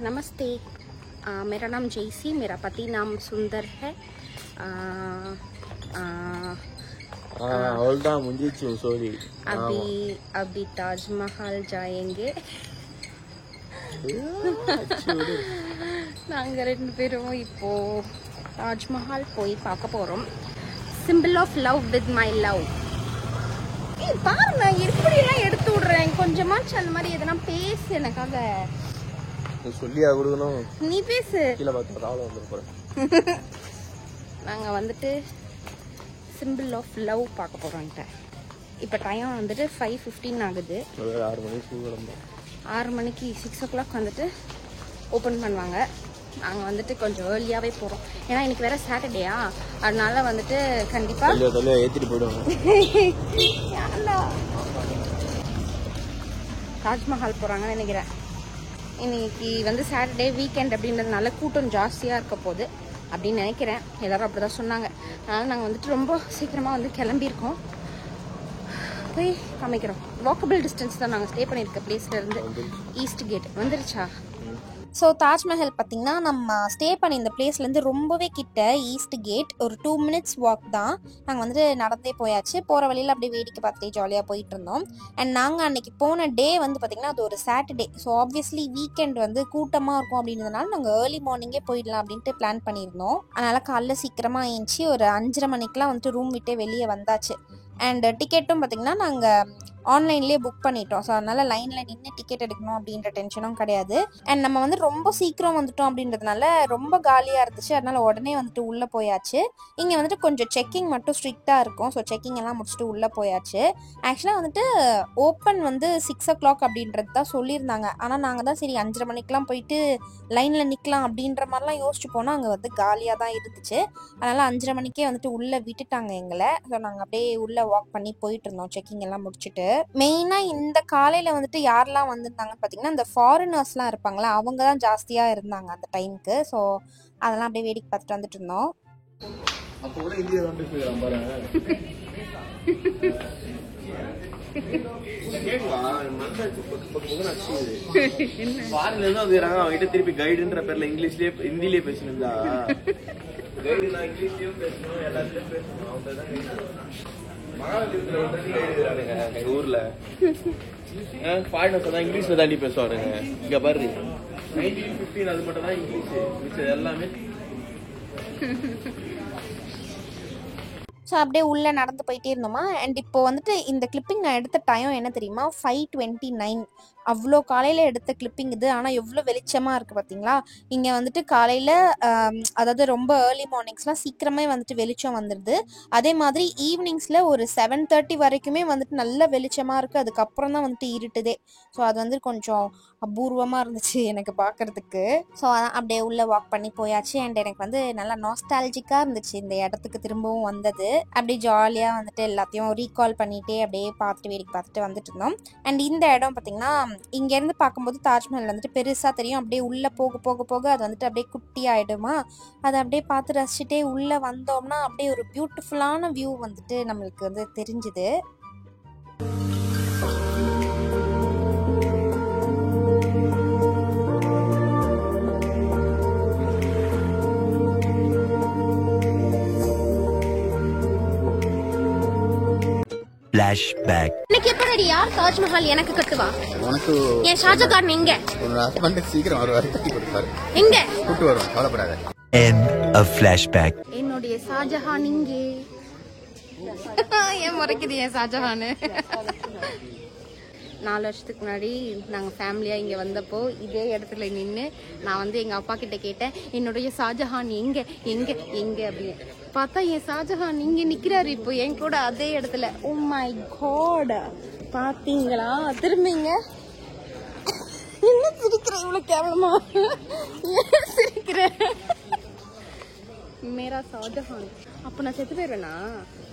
नमस्ते, मेरा नाम जैसी, मेरा पति नाम सुंदर है। अभी ताजमहल जाएंगे। நாங்கள் 2 பேரும் இப்போ தாஜ்மஹால் போய் பார்க்க போகிறோம். Simple of love with my love. பாரு, நான் எப்படிலாம் எடுத்து விடுறேன். கொஞ்சமாச்சு அந்த மாதிரி எதனா பேசு எனக்காக. சொல்லியா கொடுக்கணும், நீ பேசு. கீழே பார்த்து ராவல வந்து போகிறேன். நாங்கள் வந்துட்டு சிம்பிள் ஆஃப் லவ் பார்க்க போகிறோன்ட்டு. இப்போ டைம் வந்துட்டு 5:15 ஆகுது. 6 மணிக்கு கிளம்புறோம். 6 மணிக்கு 6 o'clock வந்துட்டு ஓப்பன் பண்ணுவாங்க. நாங்கள் வந்துட்டு கொஞ்சம் ஏர்லியாகவே போகிறோம். ஏன்னா இன்னைக்கு வேற சாட்டர்டேயா, அதனால வந்துட்டு கண்டிப்பாக ஏற்றிட்டு போயிடுவாங்க. தாஜ்மஹால் போகிறாங்கன்னு நினைக்கிறேன். இன்னைக்கு வந்து சாட்டர்டே வீக்கெண்ட் அப்படின்றதுனால கூட்டம் ஜாஸ்தியாக இருக்க போகுது அப்படின்னு நினைக்கிறேன். எல்லோரும் அப்படி தான் சொன்னாங்க. அதனால் நாங்கள் வந்துட்டு ரொம்ப சீக்கிரமாக வந்து கிளம்பியிருக்கோம். போய் காமிக்கிறோம். வாக்கபிள் டிஸ்டன்ஸ் தான் நாங்கள் ஸ்டே பண்ணியிருக்க பிளேஸ்லேருந்து. ஈஸ்ட் கேட் வந்துருச்சா? ஸோ தாஜ்மஹல் பார்த்திங்கன்னா நம்ம ஸ்டே பண்ணி இந்த பிளேஸ்லேருந்து ரொம்பவே கிட்ட. ஈஸ்ட் கேட் ஒரு 2 minutes வாக் தான். நாங்கள் வந்துட்டு நடந்தே போயாச்சு. போகிற வழியில் அப்படியே வேடிக்கை பார்த்துட்டே ஜாலியாக போயிட்டு இருந்தோம். அண்ட் நாங்கள் அன்றைக்கி போன டே வந்து பார்த்திங்கன்னா அது ஒரு சாட்டர்டே. ஸோ ஆப்வியஸ்லி வீக்கெண்ட் வந்து கூட்டமாக இருக்கும் அப்படின்றதுனால நாங்கள் ஏர்லி மார்னிங்கே போயிடலாம் அப்படின்ட்டு பிளான் பண்ணியிருந்தோம். அதனால் காலைல சீக்கிரமாக ஏஞ்சி ஒரு 5:30 மணிக்கெலாம் வந்துட்டு ரூம் விட்டே வெளியே வந்தாச்சு. அண்ட் டிக்கெட்டும் பார்த்திங்கன்னா நாங்கள் ஆன்லைன்லேயே புக் பண்ணிட்டோம். ஸோ அதனால் லைனில் நின்று டிக்கெட் எடுக்கணும் அப்படின்ற டென்ஷனும் கிடையாது. அண்ட் நம்ம வந்து ரொம்ப சீக்கிரம் வந்துட்டோம் அப்படின்றதுனால ரொம்ப காலியாக இருந்துச்சு. அதனால் உடனே வந்துட்டு உள்ளே போயாச்சு. இங்கே வந்துட்டு கொஞ்சம் செக்கிங் மட்டும் ஸ்ட்ரிக்டாக இருக்கும். ஸோ செக்கிங் எல்லாம் முடிச்சுட்டு உள்ளே போயாச்சு. ஆக்சுவலாக வந்துட்டு ஓப்பன் வந்து 6 o'clock அப்படின்றது தான் சொல்லியிருந்தாங்க. ஆனால் நாங்கள் தான் சரி 5:30 மணிக்கெலாம் போயிட்டு லைனில் நிற்கலாம் அப்படின்ற மாதிரிலாம் யோசிச்சு போனால் அங்கே வந்து காலியாக தான் இருந்துச்சு. அதனால் 5:30 மணிக்கே வந்துட்டு உள்ளே விட்டுட்டாங்க எங்களை. ஸோ நாங்கள் அப்படியே உள்ளே வாக் பண்ணி போயிட்டு இருந்தோம் செக்கிங் எல்லாம் முடிச்சுட்டு. மெயினாக இந்த காலையில் வந்துட்டு யாரெல்லாம் வந்திருந்தாங்கன்னு பார்த்தீங்கன்னா இந்த ஃபாரினர்ஸ்லாம் இருப்பாங்களா, அவங்க தான் ஜாஸ்தியாக இருந்தாங்க அந்த டைமுக்கு. ஸோ அதெல்லாம் அப்படியே வேடிக்கை பார்த்துட்டு வந்துட்டு இருந்தோம். திருப்பி கைடுன்ற பேர்ல இங்கிலீஷ்லயே ஹிந்திலேயே பேசணுங்களா? ஊர்ல இங்கிலீஷ்ல தாண்டி பேசுவானுங்க. இங்க பாரு 1915 அது மட்டும் தான் இங்கிலீஷ், மிச்சது எல்லாமே. ஸோ அப்படியே உள்ளே நடந்து போயிட்டே இருந்தோமா. அண்ட் இப்போ வந்துட்டு இந்த கிளிப்பிங் நான் எடுத்த டைம் என்ன தெரியுமா? 5:29. அவ்வளோ காலையில் எடுத்த கிளிப்பிங் இது. ஆனால் எவ்வளோ வெளிச்சமாக இருக்குது பார்த்தீங்களா? இங்கே வந்துட்டு காலையில் அதாவது ரொம்ப ஏர்லி மார்னிங்ஸ்லாம் சீக்கிரமே வந்துட்டு வெளிச்சம் வந்துடுது. அதே மாதிரி ஈவினிங்ஸில் ஒரு 7:30 வரைக்குமே வந்துட்டு நல்ல வெளிச்சமாக இருக்குது. அதுக்கப்புறம் தான் வந்துட்டு இருட்டுதே. ஸோ அது வந்து கொஞ்சம் அபூர்வமாக இருந்துச்சு எனக்கு பார்க்குறதுக்கு. ஸோ அதான் அப்படியே உள்ளே வாக் பண்ணி போயாச்சு. அண்ட் எனக்கு வந்து நல்லா நாஸ்டாலஜிக்காக இருந்துச்சு இந்த இடத்துக்கு திரும்பவும் வந்தது. அப்படியே ஜாலியாக வந்துட்டு எல்லாத்தையும் ரீகால் பண்ணிகிட்டே அப்படியே பார்த்துட்டு வேடிக்கை பார்த்துட்டு வந்துட்டு இருந்தோம். அண்ட் இந்த இடம் பார்த்திங்கன்னா இங்கேருந்து பார்க்கும்போது தாஜ்மஹல் வந்துட்டு பெருசாக தெரியும். அப்படியே உள்ளே போக போக போக அது வந்துட்டு அப்படியே குட்டி ஆகிடுமா. அதை அப்படியே பார்த்து ரசிச்சுட்டே உள்ளே வந்தோம்னா அப்படியே ஒரு பியூட்டிஃபுல்லான வியூ வந்துட்டு நம்மளுக்கு வந்து தெரிஞ்சுது. இன்னைக்கு எப்படி யார் தாஜ்மஹால் எனக்கு கட்டுவா? உனக்கு என் ஷாஜகான் எங்க? உன் ஹஸ்பண்ட் சீக்கிரம் வருவாரு, கட்டி கொடுப்பாரு. எங்க கூட்டு வரும், கவலைப்படாத. End of flashback. என்னுடைய ஷாஜஹான் இங்கே. ஏன் முறைக்குது என் ஷாஜஹான்? 4 வருஷத்துக்கு முன்னாடி நாங்கள் ஃபேமிலியாக இங்கே வந்தப்போ இதே இடத்துல நின்று நான் வந்து எங்கள் அப்பா கிட்ட கேட்டேன், என்னுடைய ஷாஜஹான் எங்கே எங்கே எங்கே அப்படின்னு. பார்த்தா என் ஷாஜஹான் இங்கே நிற்கிறாரு இப்போ என் கூட அதே இடத்துல. ஓ மை காட், பார்த்தீங்களா? திரும்பிங்க. என்ன சிரிக்கிற இவ்வளோ கேவலமா? ஏன் சிரிக்கிற? மேரா ஷாஜஹான். அப்போ நான் செத்து போயிடுவேனா?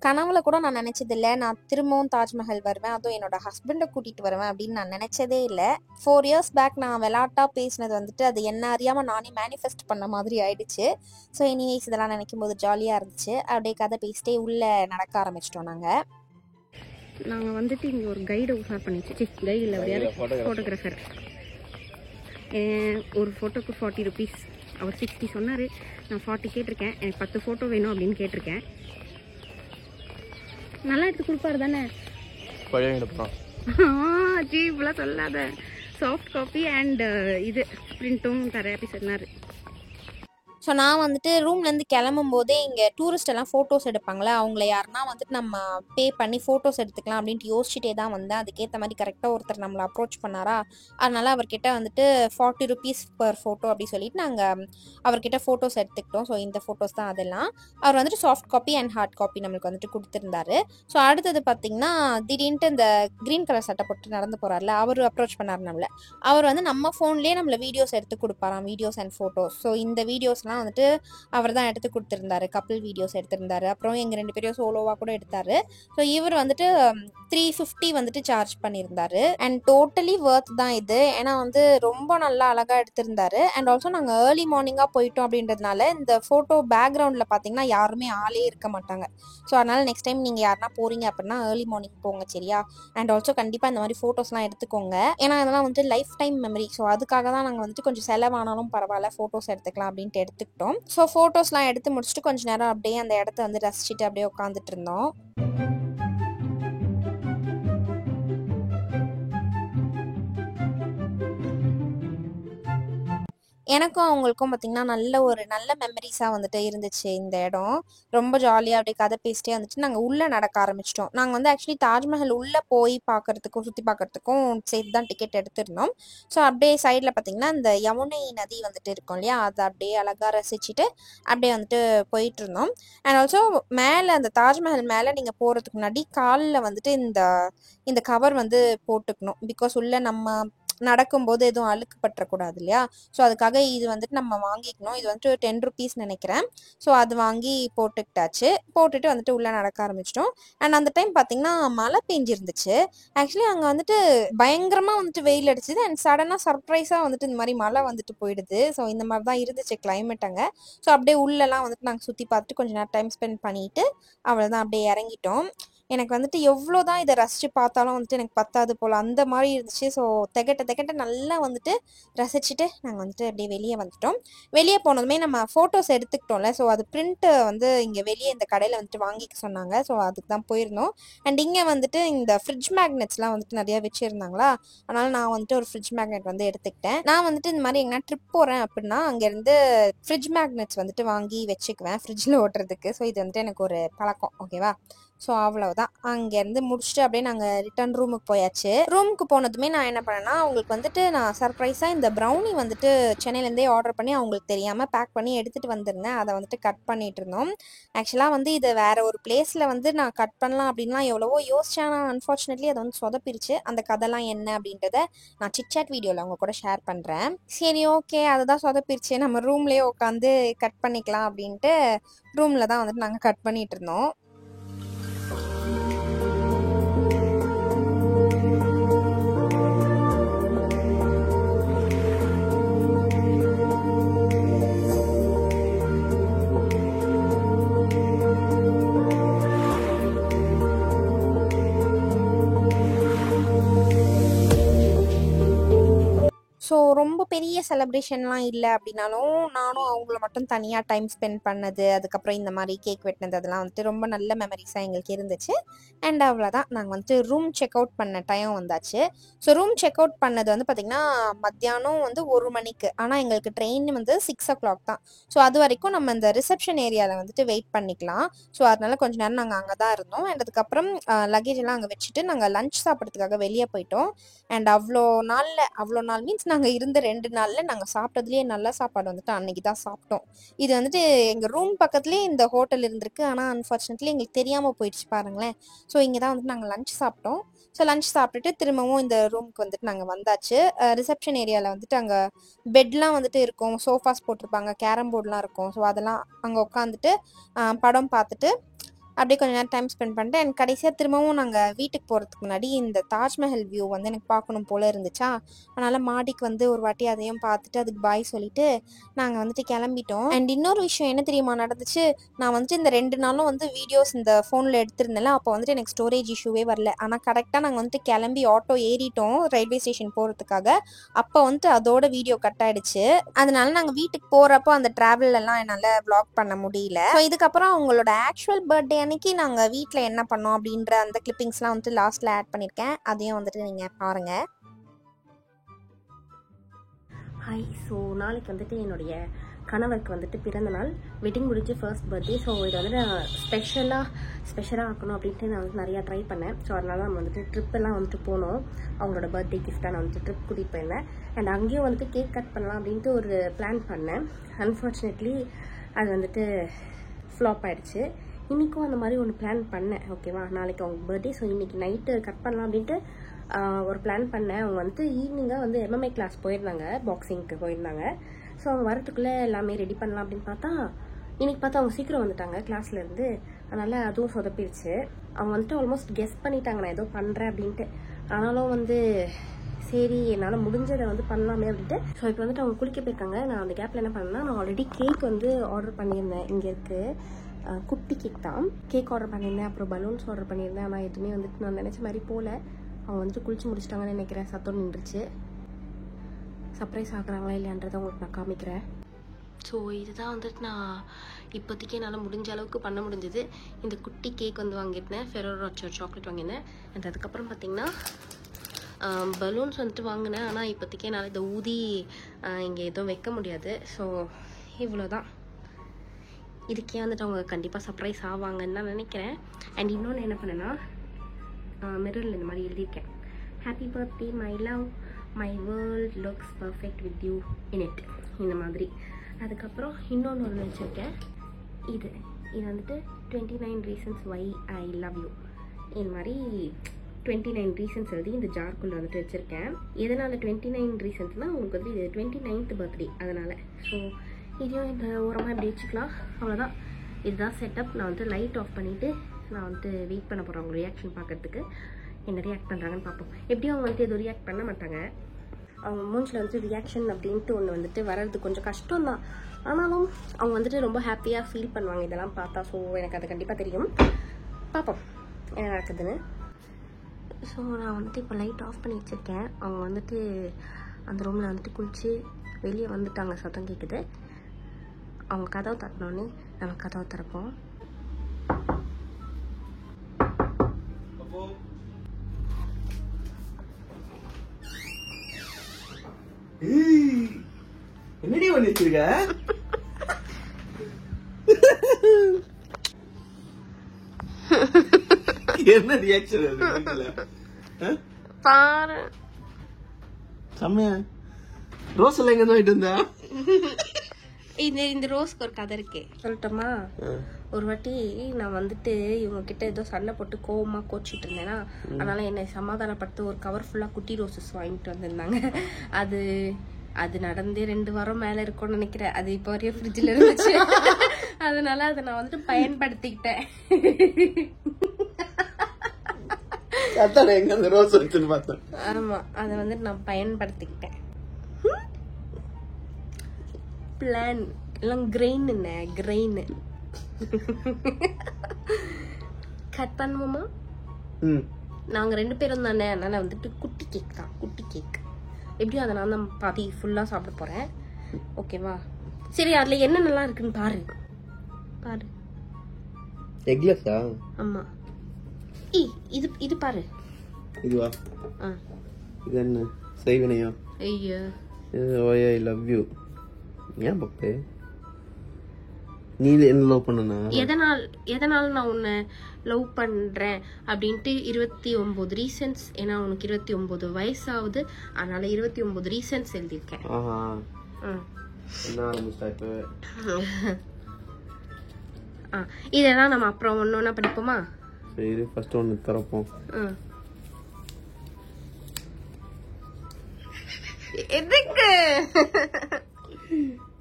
கனவுல கூட நான் நினச்சதில்லை நான் திரும்பவும் தாஜ்மஹல் வருவேன், அதுவும் என்னோட ஹஸ்பண்டை கூட்டிகிட்டு வருவேன் அப்படின்னு நான் நினச்சதே இல்லை. 4 years பேக் நான் விளாட்டாக பேசினது வந்துட்டு அது என்ன அறியாமல் நானே மேனிஃபெஸ்ட் பண்ண மாதிரி ஆயிடுச்சு. ஸோ எனிவேஸ் இதெல்லாம் நினைக்கும் போது ஜாலியாக இருந்துச்சு. அப்படியே கதை பேசிட்டே உள்ளே நடக்க ஆரம்பிச்சிட்டோம். நாங்கள் வந்துட்டு இங்கே ஒரு கைடை உஷார் பண்ணிச்சு. கைடு இல்லை, ஒரு ஃபோட்டோகிராஃபர் ஒரு ஃபோட்டோக்கு 40 ருபீஸ். அவர் 60 சொன்னார், நான் 40 கேட்டிருக்கேன். எனக்கு 10 ஃபோட்டோ வேணும் அப்படின்னு கேட்டிருக்கேன். நல்லா எடுத்து கொடுப்பாரு தானே? பழைய எடுப்பான். இப்பெல்லாம் சொல்லாத. சாஃப்ட் காப்பி அண்ட் இது பிரிண்ட்டும் தரேன் அப்படி சொன்னார். ஸோ நான் வந்துட்டு ரூம்லேருந்து கிளம்பும் போதே இங்கே டூரிஸ்ட் எல்லாம் ஃபோட்டோஸ் எடுப்பாங்களே, அவங்கள யாருன்னா வந்துட்டு நம்ம பே பண்ணி ஃபோட்டோஸ் எடுத்துக்கலாம் அப்படின்ட்டு யோசிச்சுட்டே தான் வந்தேன். அதுக்கேற்ற மாதிரி கரெக்டாக ஒருத்தர் நம்மளை அப்ரோச் பண்ணாரா, அதனால் அவர்கிட்ட வந்துட்டு 40 ருபீஸ் பர் ஃபோட்டோ அப்படி சொல்லிட்டு நாங்கள் அவர்கிட்ட ஃபோட்டோஸ் எடுத்துக்கிட்டோம். ஸோ இந்த ஃபோட்டோஸ் தான் அதெல்லாம். அவர் வந்துட்டு soft copy and hard copy நம்மளுக்கு வந்துட்டு கொடுத்துருந்தாரு. ஸோ அடுத்தது பார்த்திங்கன்னா திடீர்னுட்டு இந்த க்ரீன் கலர் சட்டை போட்டு நடந்து போகிறார்ல, அவர் அப்ரோச் பண்ணார் நம்மளை. அவர் வந்து நம்ம ஃபோன்லேயே நம்மளை வீடியோஸ் எடுத்து கொடுப்பாராம், வீடியோஸ் அண்ட் ஃபோட்டோஸ். ஸோ இந்த வீடியோஸ்லாம் வந்துட்டு அவர் தான் எடுத்து கொடுத்துருந்தாரு. கப்பிள் வீடியோஸ் எடுத்திருந்தாரு. அப்புறம் எங்கள் 2 பேரையும் சோலோவாக கூட எடுத்தாரு. ஸோ இவர் வந்துட்டு 350 வந்துட்டு சார்ஜ் பண்ணியிருந்தாரு. அண்ட் டோட்டலி ஒர்த் தான் இது. ஏன்னா வந்து ரொம்ப நல்லா அழகாக எடுத்திருந்தாரு. அண்ட் ஆல்சோ நாங்கள் ஏர்லி மார்னிங்காக போயிட்டோம் அப்படின்றதுனால இந்த ஃபோட்டோ பேக்ரவுண்டில் பார்த்தீங்கன்னா யாருமே ஆளே இருக்க மாட்டாங்க. ஸோ அதனால் நெக்ஸ்ட் டைம் நீங்கள் யாருன்னா போகிறீங்க அப்படின்னா ஏர்லி மார்னிங் போங்க, சரியா? அண்ட் ஆல்சோ கண்டிப்பாக இந்த மாதிரி ஃபோட்டோஸ்லாம் எடுத்துக்கோங்க. ஏன்னா இதெல்லாம் வந்துட்டு லைஃப் டைம் மெமரி. ஸோ அதுக்காக தான் நாங்கள் வந்துட்டு கொஞ்சம் செலவானாலும் பரவாயில்ல ஃபோட்டோஸ் எடுத்துக்கலாம் அப்படின்ட்டு எடுத்துக்கிட்டோம். ஸோ ஃபோட்டோஸ்லாம் எடுத்து முடிச்சுட்டு கொஞ்ச நேரம் அப்படியே அந்த இடத்த வந்து ரசிச்சுட்டு அப்படியே உட்காந்துட்டு இருந்தோம். எனக்கும் அவங்களுக்கும் பார்த்திங்கன்னா நல்ல மெமரிஸாக வந்துட்டு இருந்துச்சு இந்த இடம். ரொம்ப ஜாலியாக அப்படியே கதை பேசிட்டே வந்துட்டு நாங்கள் உள்ளே நடக்க ஆரம்பிச்சிட்டோம். நாங்கள் வந்து ஆக்சுவலி தாஜ்மஹல் உள்ளே போய் பார்க்குறதுக்கும் சுற்றி பார்க்குறதுக்கும் சேர்த்து தான் டிக்கெட் எடுத்திருந்தோம். ஸோ அப்படியே சைடில் பார்த்திங்கன்னா இந்த யமுனை நதி வந்துட்டு இருக்கும் இல்லையா, அதை அப்படியே அழகாக ரசிச்சுட்டு அப்படியே வந்துட்டு போயிட்டு இருந்தோம். அண்ட் ஆல்சோ மேலே அந்த தாஜ்மஹல் மேலே நீங்கள் போகிறதுக்கு முன்னாடி காலில் வந்துட்டு இந்த கவர் வந்து போட்டுக்கணும். பிகாஸ் உள்ளே நம்ம நடக்கும்போது எதுவும் அழுக்கு பற்றக்கூடாது இல்லையா. ஸோ அதுக்காக இது வந்துட்டு நம்ம வாங்கிக்கணும். இது வந்துட்டு 10 ருபீஸ் நினைக்கிறேன். ஸோ அது வாங்கி போட்டுக்கிட்டாச்சு. போட்டுட்டு வந்துட்டு உள்ளே நடக்க ஆரம்பிச்சிட்டோம். அண்ட் அந்த டைம் பார்த்தீங்கன்னா மழை பெஞ்சிருந்துச்சு. ஆக்சுவலி அங்கே வந்துட்டு பயங்கரமாக வந்துட்டு வெயில் அடிச்சுது. அண்ட் சடனாக சர்ப்ரைஸாக வந்துட்டு இந்த மாதிரி மழை வந்துட்டு போயிடுது. ஸோ இந்த மாதிரி தான் இருந்துச்சு கிளைமேட் அங்கே. ஸோ அப்படியே உள்ளெல்லாம் வந்துட்டு நாங்கள் சுற்றி பார்த்துட்டு கொஞ்சம் நேரம் டைம் ஸ்பெண்ட் பண்ணிட்டு அவ்வளோதான் அப்படியே இறங்கிட்டோம். எனக்கு வந்துட்டு எவ்வளோ தான் இதை ரசித்து பார்த்தாலும் வந்துட்டு எனக்கு பத்தாது போல் அந்த மாதிரி இருந்துச்சு. ஸோ திகட்ட நல்லா வந்துட்டு ரசிச்சுட்டு நாங்கள் வந்துட்டு அப்படியே வெளியே வந்துட்டோம். வெளியே போனதுமே நம்ம ஃபோட்டோஸ் எடுத்துக்கிட்டோம்ல, ஸோ அது பிரிண்ட்டு வந்து இங்கே வெளியே இந்த கடையில் வந்துட்டு வாங்கிக்க சொன்னாங்க. ஸோ அதுக்கு தான் போயிருந்தோம். அண்ட் இங்கே வந்துட்டு இந்த ஃப்ரிட்ஜ் மேக்னெட்ஸ்லாம் வந்துட்டு நிறையா வச்சுருந்தாங்களா, அதனால் நான் வந்துட்டு ஒரு ஃப்ரிட்ஜ் மேக்னெட் வந்து எடுத்துக்கிட்டேன். நான் வந்துட்டு இந்த மாதிரி எங்கன்னா ட்ரிப் போகிறேன் அப்படின்னா அங்கேருந்து ஃப்ரிட்ஜ் மேக்னெட்ஸ் வந்துட்டு வாங்கி வச்சுக்குவேன் ஃப்ரிட்ஜில் ஓட்டுறதுக்கு. ஸோ இது வந்துட்டு எனக்கு ஒரு பழக்கம், ஓகேவா? ஸோ அவ்வளவுதான். அங்கேருந்து முடிச்சுட்டு அப்படியே நாங்கள் ரிட்டர்ன் ரூமுக்கு போயாச்சு. ரூமுக்கு போனதுமே நான் என்ன பண்ணேன்னா, அவங்களுக்கு வந்துட்டு நான் சர்ப்ரைஸாக இந்த ப்ரௌனி வந்துட்டு சென்னையிலேருந்தே ஆர்டர் பண்ணி அவங்களுக்கு தெரியாமல் பேக் பண்ணி எடுத்துகிட்டு வந்திருந்தேன். அதை வந்துட்டு கட் பண்ணிட்டு இருந்தோம். ஆக்சுவலாக வந்து இதை வேற ஒரு பிளேஸில் வந்து நான் கட் பண்ணலாம் அப்படின்லாம் எவ்வளவோ யோசிச்சேன். ஆனால் அன்ஃபார்ச்சுனேட்லி அதை வந்து சொதப்பிருச்சு. அந்த கதைலாம் என்ன அப்படின்றத நான் சிட்சாட் வீடியோவில் அவங்க கூட ஷேர் பண்ணுறேன். சரி, ஓகே, அதுதான் சொதப்பிருச்சு, நம்ம ரூம்லேயே உட்காந்து கட் பண்ணிக்கலாம் அப்படின்ட்டு ரூமில் தான் வந்துட்டு நாங்கள் கட் பண்ணிட்டு இருந்தோம். ஸோ ரொம்ப பெரிய செலிப்ரேஷன்லாம் இல்லை அப்படின்னாலும் நானும் அவங்கள மட்டும் தனியாக டைம் ஸ்பெண்ட் பண்ணது, அதுக்கப்புறம் இந்த மாதிரி கேக் வெட்டினது, அதெல்லாம் வந்துட்டு ரொம்ப நல்ல மெமரிஸாக எங்களுக்கு இருந்துச்சு. அண்ட் அவ்வளோதான், நாங்கள் வந்துட்டு ரூம் செக் அவுட் பண்ண டைம் வந்தாச்சு. ஸோ ரூம் செக் அவுட் பண்ணது வந்து பார்த்திங்கன்னா மத்தியானம் வந்து 1 மணிக்கு. ஆனால் எங்களுக்கு ட்ரெயின் வந்து 6 o'clock தான். ஸோ அது வரைக்கும் நம்ம இந்த ரிசப்ஷன் ஏரியாவில் வந்துட்டு வெயிட் பண்ணிக்கலாம். ஸோ அதனால கொஞ்சம் நேரம் நாங்கள் அங்கே தான் இருந்தோம். அண்ட் அதுக்கப்புறம் லக்கேஜ் எல்லாம் அங்கே வச்சுட்டு நாங்கள் லஞ்ச் சாப்பிட்றதுக்காக வெளியே போயிட்டோம். அண்ட் அவ்வளோ நாள் மீன்ஸ் நாங்கள் இருந்த 2 நாளில் நாங்கள் சாப்பிட்டதுலேயே நல்ல சாப்பாடு வந்துட்டு அன்னைக்கு தான் சாப்பிட்டோம். இது வந்துட்டு எங்கள் ரூம் பக்கத்துலேயே இந்த ஹோட்டல் இருந்திருக்கு. ஆனால் அன்ஃபார்ச்சுனேட்லி எங்களுக்கு தெரியாமல் போயிடுச்சு பாருங்களேன். ஸோ இங்கே தான் வந்துட்டு நாங்கள் லஞ்ச் சாப்பிட்டோம். ஸோ லஞ்ச் சாப்பிட்டுட்டு திரும்பவும் இந்த ரூமுக்கு வந்துட்டு நாங்கள் வந்தாச்சு. ரிசப்ஷன் ஏரியாவில் வந்துட்டு அங்கே பெட்லாம் வந்துட்டு இருக்கும், சோஃபாஸ் போட்டிருப்பாங்க, கேரம் போர்டெலாம் இருக்கும். ஸோ அதெல்லாம் அங்கே உட்காந்துட்டு படம் பார்த்துட்டு அப்படியே கொஞ்ச நேரம் டைம் ஸ்பெண்ட் பண்ணிட்டு எனக்கு கடைசியாக திரும்பவும் நாங்கள் வீட்டுக்கு போகிறதுக்கு முன்னாடி இந்த தாஜ்மஹல் வியூ வந்து எனக்கு பார்க்கணும் போல் இருந்துச்சா, அதனால் மாடிக்கு வந்து ஒரு வாட்டி அதையும் பார்த்துட்டு அதுக்கு பாய் சொல்லிவிட்டு நாங்கள் வந்துட்டு கிளம்பிட்டோம். அண்ட் இன்னொரு விஷயம் என்ன தெரியுமா நடந்துச்சு, நான் வந்துட்டு இந்த 2 நாளும் வந்து வீடியோஸ் இந்த ஃபோனில் எடுத்திருந்தேன்ல, அப்போ வந்துட்டு எனக்கு ஸ்டோரேஜ் இஷ்யூவே வரல. ஆனால் கரெக்டாக நாங்கள் வந்துட்டு கிளம்பி ஆட்டோ ஏறிட்டோம் ரயில்வே ஸ்டேஷன் போகிறதுக்காக. அப்போ வந்துட்டு அதோட வீடியோ கட் ஆகிடுச்சு. அதனால நாங்கள் வீட்டுக்கு போகிறப்போ அந்த ட்ராவலெல்லாம் என்னால் வ்ளாக் பண்ண முடியல. ஸோ இதுக்கப்புறம் அவங்களோட ஆக்சுவல் பர்த்டே அன்னைக்கு நாங்கள் வீட்டில் என்ன பண்ணோம் அப்படின்ற அந்த கிளிப்பிங்ஸ்லாம் வந்துட்டு லாஸ்ட்டில் ஆட் பண்ணியிருக்கேன். அதையும் வந்துட்டு நீங்கள் பாருங்கள். ஹாய். ஸோ நாளைக்கு வந்துட்டு என்னுடைய கணவருக்கு வந்துட்டு பிறந்த நாள், வெட்டிங் முடிஞ்சு ஃபர்ஸ்ட் பர்த்டே. ஸோ இதை வந்து நான் ஸ்பெஷலாக ஆக்கணும் அப்படின்ட்டு நான் வந்து நிறையா ட்ரை பண்ணேன். ஸோ அதனால நம்ம வந்துட்டு ட்ரிப்பெல்லாம் வந்துட்டு போனோம். அவங்களோட பர்த்டே கிஃப்டாக நான் வந்துட்டு ட்ரிப் கூட்டிகிட்டு போயிருந்தேன். அண்ட் அங்கேயும் வந்துட்டு கேக் கட் பண்ணலாம் அப்படின்ட்டு ஒரு பிளான் பண்ணேன். அன்ஃபார்ச்சுனேட்லி அது வந்துட்டு ஃப்ளாப் ஆகிடுச்சு. இன்றைக்கும் அந்த மாதிரி ஒன்று பிளான் பண்ணேன். ஓகேவா, நாளைக்கு அவங்க பர்த்டே, ஸோ இன்றைக்கி நைட்டு கட் பண்ணலாம் அப்படின்ட்டு ஒரு பிளான் பண்ணேன். அவங்க வந்துட்டு ஈவினிங்காக வந்து MMA கிளாஸ் போயிருந்தாங்க, பாக்ஸிங்க்கு போயிருந்தாங்க. ஸோ அவங்க வரத்துக்குள்ளே எல்லாமே ரெடி பண்ணலாம் அப்படின்னு பார்த்தா, இன்றைக்கி பார்த்தா அவங்க சீக்கிரம் வந்துட்டாங்க கிளாஸ்லேருந்து. அதனால் அதுவும் சொதப்பிடுச்சு. அவங்க வந்துட்டு ஆல்மோஸ்ட் கெஸ் பண்ணிட்டாங்க நான் ஏதோ பண்ணுறேன் அப்படின்ட்டு. ஆனாலும் வந்து சரி என்னால் முடிஞ்சதை வந்து பண்ணலாமே அப்படின்ட்டு. ஸோ இப்போ வந்துட்டு அவங்க குளிக்க போயிருக்காங்க. நான் அந்த கேப்பில் என்ன பண்ணேன்னா, நான் ஆல்ரெடி கேக் வந்து ஆர்டர் பண்ணியிருந்தேன். இங்கே இருக்குது குட்டி கேக் தான். கேக் ஆர்டர் பண்ணியிருந்தேன், அப்புறம் பலூன்ஸ் ஆர்டர் பண்ணியிருந்தேன். ஆனால் எதுவுமே வந்துட்டு நான் நினச்ச மாதிரி போகல. அவங்க வந்துட்டு குளிச்சு முடிச்சிட்டாங்கன்னு நினைக்கிறேன். சத்தம் நின்றுச்சு. சர்ப்ரைஸ் ஆகுறாங்களா இல்லையான்றதை உங்களுக்கு நான் காமிக்கிறேன். ஸோ இதுதான் வந்துட்டு நான் இப்போதைக்கு என்னால் முடிஞ்ச அளவுக்கு பண்ண முடிஞ்சது. இந்த குட்டி கேக் வந்து வாங்கியிருந்தேன், ஃபெரோரோ ரோச்சர் சாக்லேட் வாங்கியிருந்தேன். அண்ட் அதுக்கப்புறம் பார்த்திங்கன்னா பலூன்ஸ் வந்துட்டு வாங்கினேன். ஆனால் இப்போதைக்கு என்னால் இதை ஊதி இங்கே எதுவும் வைக்க முடியாது. ஸோ இவ்வளோ தான். இதுக்கே வந்துட்டு அவங்க கண்டிப்பாக சர்ப்ரைஸ் ஆவாங்கன்னு தான் நினைக்கிறேன். அண்ட் இன்னொன்று என்ன பண்ணேன்னா, மிரரில் இந்த மாதிரி எழுதியிருக்கேன், happy birthday my love, my world looks perfect with you in it, இந்த மாதிரி. அதுக்கப்புறம் இன்னொன்று ஒன்று வச்சுருக்கேன். இது வந்துட்டு 29 reasons why I love you, இந்த மாதிரி 29 reasons எழுதி இந்த ஜார்க்குள்ளே வந்துட்டு வச்சுருக்கேன். எதனால் 29 reasonsனால் உங்களுக்கு வந்து இது 29th பர்த்டே, அதனால். ஸோ இதையும் இந்த ஓரமாக இப்படி வச்சுக்கலாம். அவ்வளோதான், இதுதான் செட்டப். நான் வந்து லைட் ஆஃப் பண்ணிவிட்டு நான் வந்துட்டு வெயிட் பண்ண போகிறேன் அவங்க ரியாக்ஷன் பார்க்கறதுக்கு. என்ன ரியாக்ட் பண்ணுறாங்கன்னு பார்ப்போம். எப்படியும் அவங்க வந்துட்டு எதுவும் ரியாக்ட் பண்ண மாட்டாங்க. அவங்க மூஞ்சில் வந்துட்டு ரியாக்ஷன் அப்படின்ட்டு ஒன்று வந்துட்டு வர்றது கொஞ்சம் கஷ்டம்தான். ஆனாலும் அவங்க வந்துட்டு ரொம்ப ஹாப்பியாக ஃபீல் பண்ணுவாங்க இதெல்லாம் பார்த்தா. ஸோ எனக்கு அது கண்டிப்பாக தெரியும். பார்ப்போம் என்ன நடக்குதுன்னு. ஸோ நான் வந்துட்டு இப்போ லைட் ஆஃப் பண்ணி வச்சுருக்கேன். அவங்க வந்துட்டு அந்த ரூமில் வந்துட்டு குளித்து வெளியே வந்துட்டாங்க, சத்தம் கேட்குது. அவங்க கதவை தட்டினோடனே நம்ம கதவை திறப்போம். என்னடி பண்ணி வச்சிருக்க? என்ன ரியாக்ஷன் பாரு. செம்மையா ரோஸ் எல்லாம் எங்க போயிட்டு இருந்தா? இந்த ரோஸ்க்கு ஒரு கதை இருக்கே, சொல்லட்டுமா? ஒரு வாட்டி நான் வந்துட்டு இவங்க கிட்ட ஏதோ சண்டை போட்டு கோவமா கோச்சிட்டு இருந்தேன்னா, அதனால என்னை சமாதானப்படுத்த ஒரு கவர் ஃபுல்லா குட்டி ரோசஸ் வாங்கிட்டு வந்திருந்தாங்க. அது நடந்தே 2 வாரம் மேல இருக்கும்னு நினைக்கிறேன். அது இப்போ வரையும் ஃப்ரிட்ஜில் இருந்துச்சு. அதனால அதை நான் வந்துட்டு பயன்படுத்திக்கிட்டேன். எங்க அந்த ரோஸ் வச்சுன்னு பார்த்தேன். ஆமா, அதை வந்துட்டு நான் பயன்படுத்திக்கிட்டேன். பிளான் எல்லாம் கிரெயின் என்ன கிரெயின் கட் பண்ணுவோமா? நாங்க 2 பேரும் தானே, அதனால வந்துட்டு குட்டி கேக் தான், குட்டி கேக். எப்படியும் அதை நான் தான் பாதி ஃபுல்லா சாப்பிட போறேன். ஓகேவா? சரி, அதுல என்ன நல்லா இருக்குன்னு பாரு. பாரு. எக்லெஸ்ஸா? ஆமா. இது பாரு. இதுவா? இது என்ன செய்வினையா? ஐயோ, why I love you. ஏன் பப்பே நீ என்ன லவ் பண்ணனா? எதனால நான் உன்னை லவ் பண்றேன் அப்படின்ட்டு 29 ரீசன்ஸ். ஏன்னா உனக்கு 29 வயசாகுது, அதனால 29 ரீசன்ஸ் எழுதியிருக்கேன். இதெல்லாம் நம்ம அப்புறம் ஒன்னொன்னா படிப்போமா? சரி, ஃபர்ஸ்ட் ஒன்னு திறப்போம். எதுக்கு?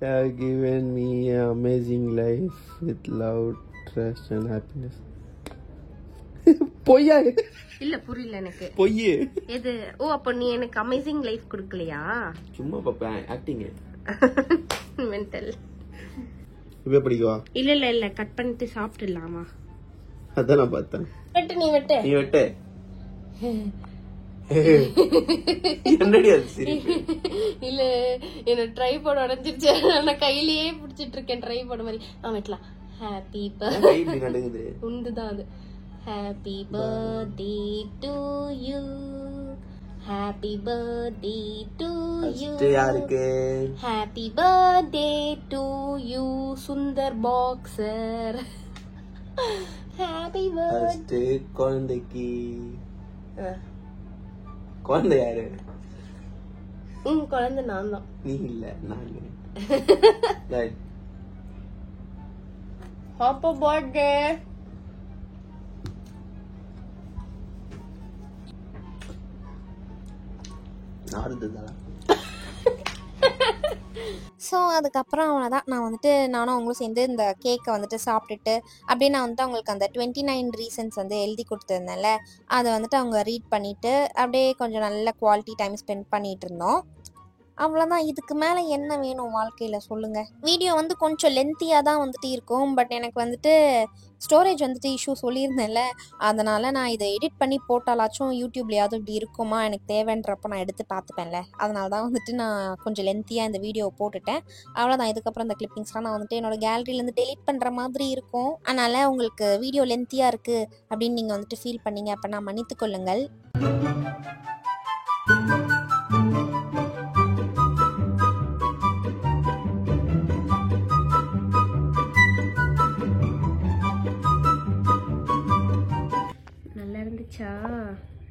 You have given me an amazing life with love, trust and happiness. பொய்யா இல்ல புரியல எனக்கு. பொய்யே எது? ஓ அப்ப நீ எனக்கு அமேசிங் லைஃப் கொடுக்கலையா? சும்மா பாப்பேன் ஆக்டிங். மென்டல். இப்ப படிக்கவா? இல்ல இல்ல இல்ல கட் பண்ணிட்டு சாப்பிட்டுடலாமா? அதான் நான் பார்த்தேன். வெட்டு நீ வெட்டு. நீ வெட்டு. என்னடி அது சிரிப்பு? இல்ல என்ன ட்ரைபாட் உடைஞ்சிருச்சு. நான் கையிலேயே பிடிச்சிட்டு இருக்கேன் ட்ரைபாட் மாதிரி. வெட்டலாம். ஹாப்பி இப்படி நடக்குது. உண்டுதான் அது. Happy birthday to you, happy birthday to you. யாருக்கு? Happy birthday to you Sundar boxer. Happy birthday. குழந்தைக்கு. குழந்தை யாரு? குழந்தை நான் தான். நீ இல்ல நானு. Happy birthday. ஸோ அதுக்கப்புறம் அவ்வளோதான். நான் வந்துட்டு நானும் அவங்களும் சேர்ந்து இந்த கேக்கை வந்துட்டு சாப்பிட்டுட்டு அப்படியே நான் வந்துட்டு அவங்களுக்கு அந்த 29 ரீசன்ஸ் வந்து எழுதி கொடுத்துருந்தேன்ல, அதை வந்துட்டு அவங்க ரீட் பண்ணிவிட்டு அப்படியே கொஞ்சம் நல்ல குவாலிட்டி டைம் ஸ்பெண்ட் பண்ணிகிட்டு இருந்தோம். அவ்வளோதான். இதுக்கு மேலே என்ன வேணும் வாழ்க்கையில் சொல்லுங்கள். வீடியோ வந்து கொஞ்சம் லென்த்தியாக தான் வந்துட்டு இருக்கும். பட் எனக்கு வந்துட்டு ஸ்டோரேஜ் வந்துட்டு இஷ்யூ சொல்லியிருந்தேன்ல, அதனால் நான் இதை எடிட் பண்ணி போட்டாலாச்சும் யூடியூப்லையாவது இப்படி இருக்குமா, எனக்கு தேவைன்றப்போ நான் எடுத்து பார்த்துப்பேன்ல, அதனால தான் வந்துட்டு நான் கொஞ்சம் லென்த்தியாக இந்த வீடியோவை போட்டுட்டேன். அவ்வளோதான். இதுக்கப்புறம் இந்த கிளிப்பிங்ஸ்லாம் நான் வந்துட்டு என்னோடய கேலரியிலேருந்து டெலிட் பண்ணுற மாதிரி இருக்கும். அதனால் உங்களுக்கு வீடியோ லென்த்தியாக இருக்குது அப்படின்னு நீங்கள் வந்துட்டு ஃபீல் பண்ணீங்க அப்படின்னா மன்னித்துக்கொள்ளுங்கள்.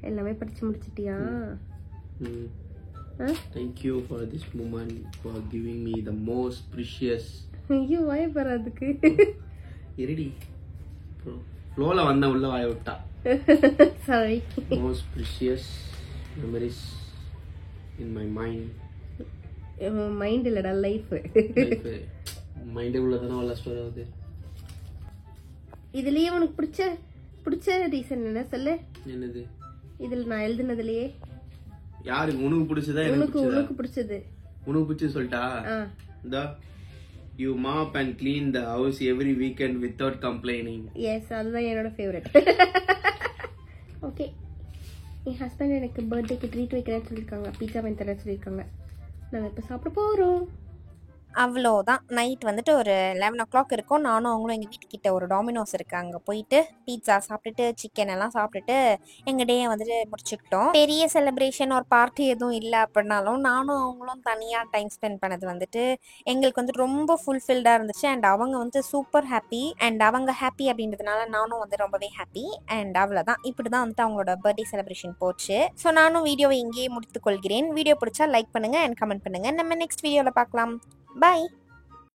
எல்லாமே படிச்சு முடிச்சிட்டியா? Thank you for this moment, for giving me the most precious. ஐயோ வாய் பராதுக்கு. இருடி ஃப்ளோல வந்த உள்ள வாய விட்டா. Sorry. Most precious memories in my mind. Mind இல்லடா லைஃப். மைண்ட் உள்ள தான வல்ல ஸ்டோரி ஆகுது. இதுலயே உனக்கு பிடிச்ச ரீசன் என்ன சொல்லு? என்னது? இதுல நான் எழுதுனதுலயே யாருக்கு உனக்கு பிடிச்சதா? உனக்கு பிடிச்சது. உனக்கு பிடிச்சது சொல்லிட்டா? the you mop and clean the house every weekend without complaining. yes அதுதான் என்னோட ஃபேவரட். ஓகே, என் ஹஸ்பண்ட் எனக்கு பர்த்டேக்கு ட்ரீட் வைக்கிறேன்னு சொல்லியிருக்காங்க. பீட்சா வாங்கி தரேன்னு சொல்லியிருக்காங்க. நாங்கள் இப்போ சாப்பிட போகிறோம். அவ்வளோதான். நைட் வந்துட்டு ஒரு 11 o'clock இருக்கும். நானும் அவங்களும் எங்கள் வீட்டுக்கிட்ட ஒரு டாமினோஸ் இருக்குது, அங்கே போயிட்டு பீட்சா சாப்பிட்டுட்டு சிக்கன் எல்லாம் சாப்பிட்டுட்டு எங்கள் டேயை வந்துட்டு முடிச்சுக்கிட்டோம். பெரிய செலிப்ரேஷன் ஒரு பார்ட்டி எதுவும் இல்லை அப்படின்னாலும் நானும் அவங்களும் தனியாக டைம் ஸ்பெண்ட் பண்ணது வந்துட்டு எங்களுக்கு வந்துட்டு ரொம்ப ஃபுல்ஃபில்டாக இருந்துச்சு. அண்ட் அவங்க வந்து சூப்பர் ஹாப்பி, அண்ட் அவங்க ஹாப்பி அப்படின்றதுனால நானும் வந்து ரொம்பவே ஹாப்பி. அண்ட் அவ்வளோதான். இப்படி தான் வந்துட்டு அவங்களோட பர்த்டே செலிப்ரேஷன் போச்சு. ஸோ நானும் வீடியோவை இங்கேயே முடித்துக்கொள்கிறேன். வீடியோ பிடிச்சா லைக் பண்ணுங்கள் அண்ட் கமெண்ட் பண்ணுங்கள். நம்ம நெக்ஸ்ட் வீடியோவில் பார்க்கலாம். Bye.